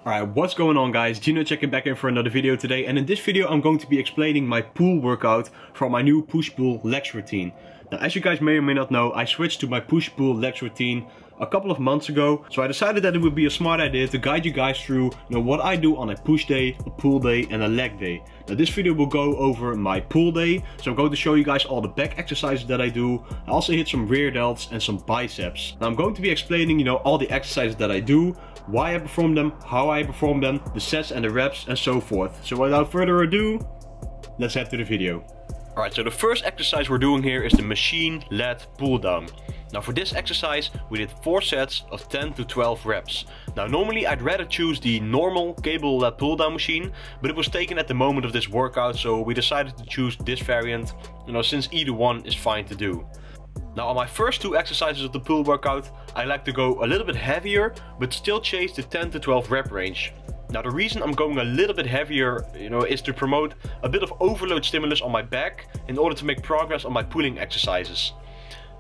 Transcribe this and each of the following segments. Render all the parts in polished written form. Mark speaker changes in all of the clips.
Speaker 1: Alright, what's going on guys? Gino checking back in for another video today, and in this video I'm going to be explaining my pull workout for my new push-pull legs routine. Now, as you guys may or may not know, I switched to my push-pull legs routine a couple of months ago, so I decided that it would be a smart idea to guide you guys through what I do on a push day, a pull day and a leg day. Now this video will go over my pull day, so I'm going to show you guys all the back exercises that I do. I also hit some rear delts and some biceps. Now I'm going to be explaining all the exercises that I do, why I perform them, how I perform them, the sets and the reps and so forth. So without further ado, let's head to the video. Alright, so the first exercise we're doing here is the machine-led pull-down. Now for this exercise we did 4 sets of 10 to 12 reps. Now normally I'd rather choose the normal cable-led pull-down machine, but it was taken at the moment of this workout, so we decided to choose this variant, since either one is fine to do. Now on my first 2 exercises of the pull workout, I like to go a little bit heavier, but still chase the 10 to 12 rep range. Now the reason I'm going a little bit heavier, is to promote a bit of overload stimulus on my back in order to make progress on my pulling exercises.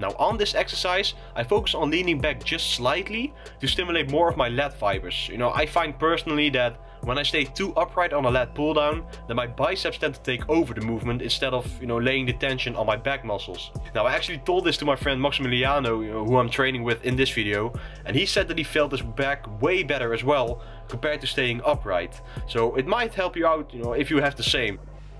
Speaker 1: Now on this exercise, I focus on leaning back just slightly to stimulate more of my lat fibers. I find personally that when I stay too upright on a lat pull down, then my biceps tend to take over the movement instead of, laying the tension on my back muscles. Now I actually told this to my friend Maximiliano, who I'm training with in this video, and he said that he felt his back way better as well compared to staying upright. So it might help you out, if you have the same.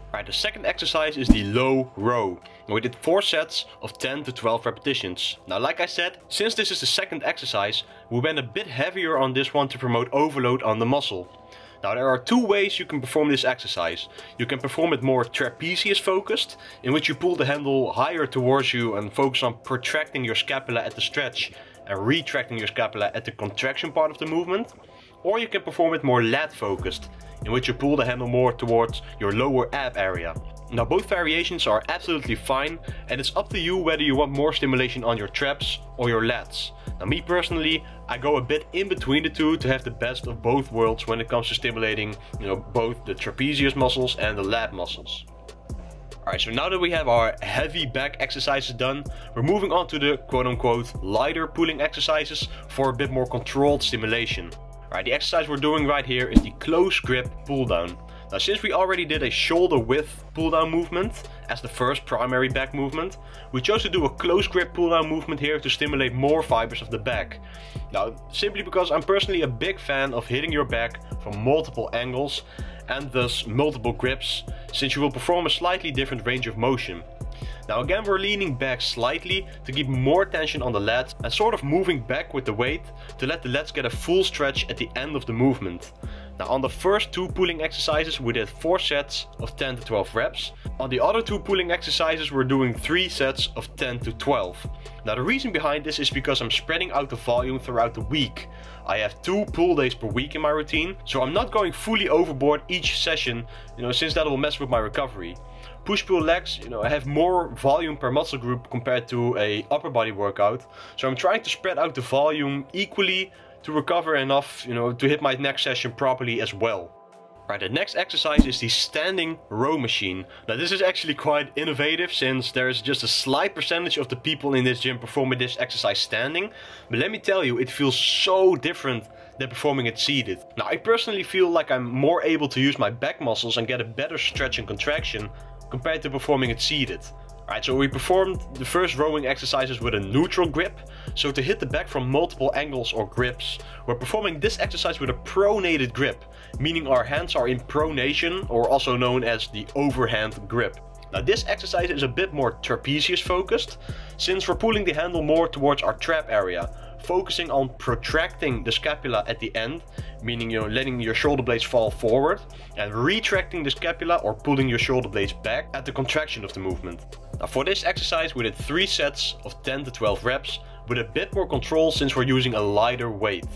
Speaker 1: Alright, the second exercise is the low row. We did 4 sets of 10 to 12 repetitions. Now like I said, since this is the second exercise, we went a bit heavier on this one to promote overload on the muscle. Now there are 2 ways you can perform this exercise. You can perform it more trapezius focused, in which you pull the handle higher towards you and focus on protracting your scapula at the stretch and retracting your scapula at the contraction part of the movement. Or you can perform it more lat focused, in which you pull the handle more towards your lower ab area. Now both variations are absolutely fine, and it's up to you whether you want more stimulation on your traps or your lats. Now me personally, I go a bit in between the two to have the best of both worlds when it comes to stimulating both the trapezius muscles and the lat muscles. Alright, so now that we have our heavy back exercises done, we're moving on to the quote-unquote lighter pulling exercises for a bit more controlled stimulation. Alright, the exercise we're doing right here is the close grip pull down. Now since we already did a shoulder width pull down movement as the first primary back movement, we chose to do a close grip pull down movement here to stimulate more fibers of the back. Now simply because I'm personally a big fan of hitting your back from multiple angles and thus multiple grips, since you will perform a slightly different range of motion. Now again, we're leaning back slightly to keep more tension on the lats and sort of moving back with the weight to let the lats get a full stretch at the end of the movement. Now on the first 2 pulling exercises we did 4 sets of 10 to 12 reps. On the other 2 pulling exercises we're doing 3 sets of 10 to 12. Now the reason behind this is because I'm spreading out the volume throughout the week. I have 2 pull days per week in my routine, so I'm not going fully overboard each session, since that will mess with my recovery. Push-pull legs, have more volume per muscle group compared to a upper body workout, so I'm trying to spread out the volume equally to recover enough, to hit my next session properly as well. Right, the next exercise is the standing row machine. Now this is actually quite innovative, since there is just a slight percentage of the people in this gym performing this exercise standing, but let me tell you, it feels so different than performing it seated. Now I personally feel like I'm more able to use my back muscles and get a better stretch and contraction compared to performing it seated. Alright, so we performed the first rowing exercises with a neutral grip. So to hit the back from multiple angles or grips, we're performing this exercise with a pronated grip, meaning our hands are in pronation, or also known as the overhand grip. Now this exercise is a bit more trapezius focused, since we're pulling the handle more towards our trap area, focusing on protracting the scapula at the end, meaning letting your shoulder blades fall forward, and retracting the scapula or pulling your shoulder blades back at the contraction of the movement. Now for this exercise we did 3 sets of 10 to 12 reps with a bit more control, since we're using a lighter weight.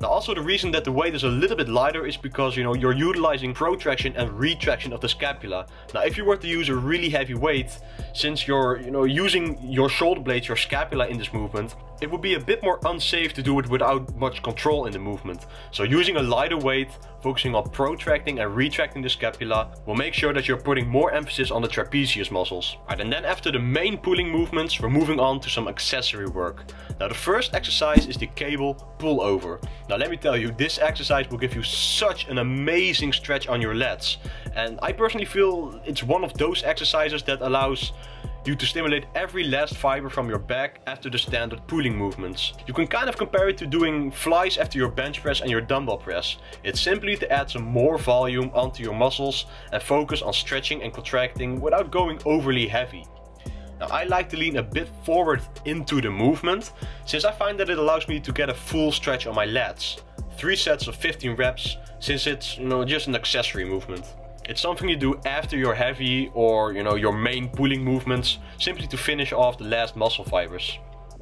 Speaker 1: Now also the reason that the weight is a little bit lighter is because you're utilizing protraction and retraction of the scapula. Now if you were to use a really heavy weight, since you're using your shoulder blades, your scapula in this movement, it would be a bit more unsafe to do it without much control in the movement. So using a lighter weight, focusing on protracting and retracting the scapula will make sure that you're putting more emphasis on the trapezius muscles. Alright, and then after the main pulling movements, we're moving on to some accessory work. Now the first exercise is the cable pullover. Now let me tell you, this exercise will give you such an amazing stretch on your lats. And I personally feel it's one of those exercises that allows you to stimulate every last fiber from your back after the standard pulling movements. You can kind of compare it to doing flies after your bench press and your dumbbell press. It's simply to add some more volume onto your muscles and focus on stretching and contracting without going overly heavy. Now I like to lean a bit forward into the movement, since I find that it allows me to get a full stretch on my lats. 3 sets of 15 reps, since it's just an accessory movement. It's something you do after your heavy or your main pulling movements, simply to finish off the last muscle fibers.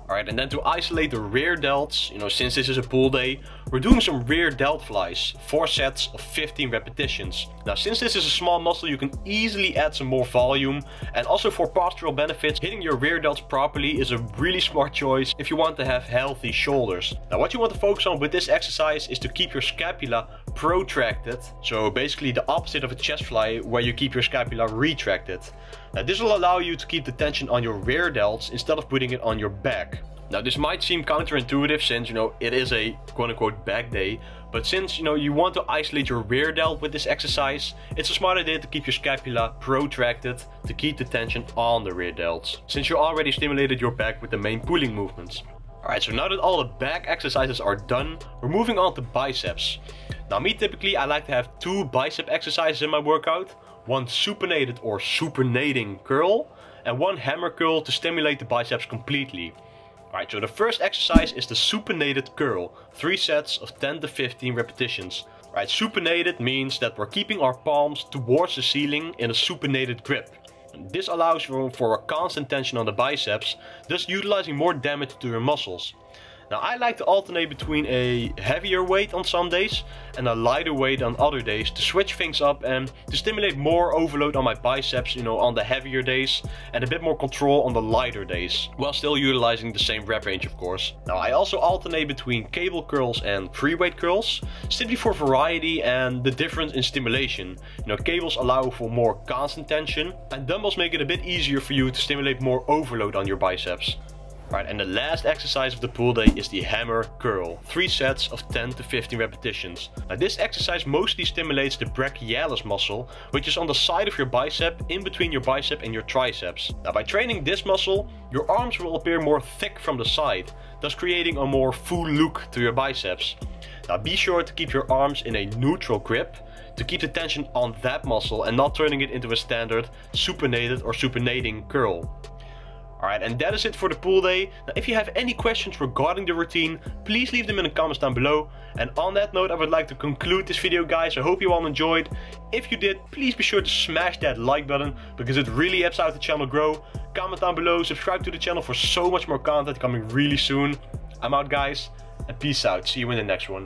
Speaker 1: Alright, and then to isolate the rear delts, since this is a pull day, we're doing some rear delt flies, 4 sets of 15 repetitions. Now since this is a small muscle, you can easily add some more volume, and also for postural benefits, hitting your rear delts properly is a really smart choice if you want to have healthy shoulders. Now what you want to focus on with this exercise is to keep your scapula protracted, so basically the opposite of a chest fly where you keep your scapula retracted. Now this will allow you to keep the tension on your rear delts instead of putting it on your back. Now this might seem counterintuitive since it is a quote-unquote back day, but since you want to isolate your rear delt with this exercise, it's a smart idea to keep your scapula protracted to keep the tension on the rear delts, since you already stimulated your back with the main pulling movements. Alright, so now that all the back exercises are done, we're moving on to biceps. Now me typically, I like to have 2 bicep exercises in my workout, one supinated or supinating curl, and one hammer curl to stimulate the biceps completely. Alright, so the first exercise is the supinated curl, 3 sets of 10 to 15 repetitions. Alright, supinated means that we're keeping our palms towards the ceiling in a supinated grip. This allows for a constant tension on the biceps, thus utilizing more damage to your muscles. Now I like to alternate between a heavier weight on some days and a lighter weight on other days to switch things up and to stimulate more overload on my biceps, on the heavier days, and a bit more control on the lighter days, while still utilizing the same rep range of course. Now I also alternate between cable curls and free weight curls, simply for variety and the difference in stimulation. Cables allow for more constant tension and dumbbells make it a bit easier for you to stimulate more overload on your biceps. Right, and the last exercise of the pull day is the hammer curl, 3 sets of 10 to 15 repetitions. Now this exercise mostly stimulates the brachialis muscle, which is on the side of your bicep, in between your bicep and your triceps. Now by training this muscle, your arms will appear more thick from the side, thus creating a more full look to your biceps. Now be sure to keep your arms in a neutral grip, to keep the tension on that muscle and not turning it into a standard supinated or supinating curl. Alright, and that is it for the pull day. Now if you have any questions regarding the routine, please leave them in the comments down below. And on that note, I would like to conclude this video, guys. I hope you all enjoyed. If you did, please be sure to smash that like button, because it really helps out the channel grow. Comment down below, subscribe to the channel for so much more content coming really soon. I'm out, guys, and peace out. See you in the next one.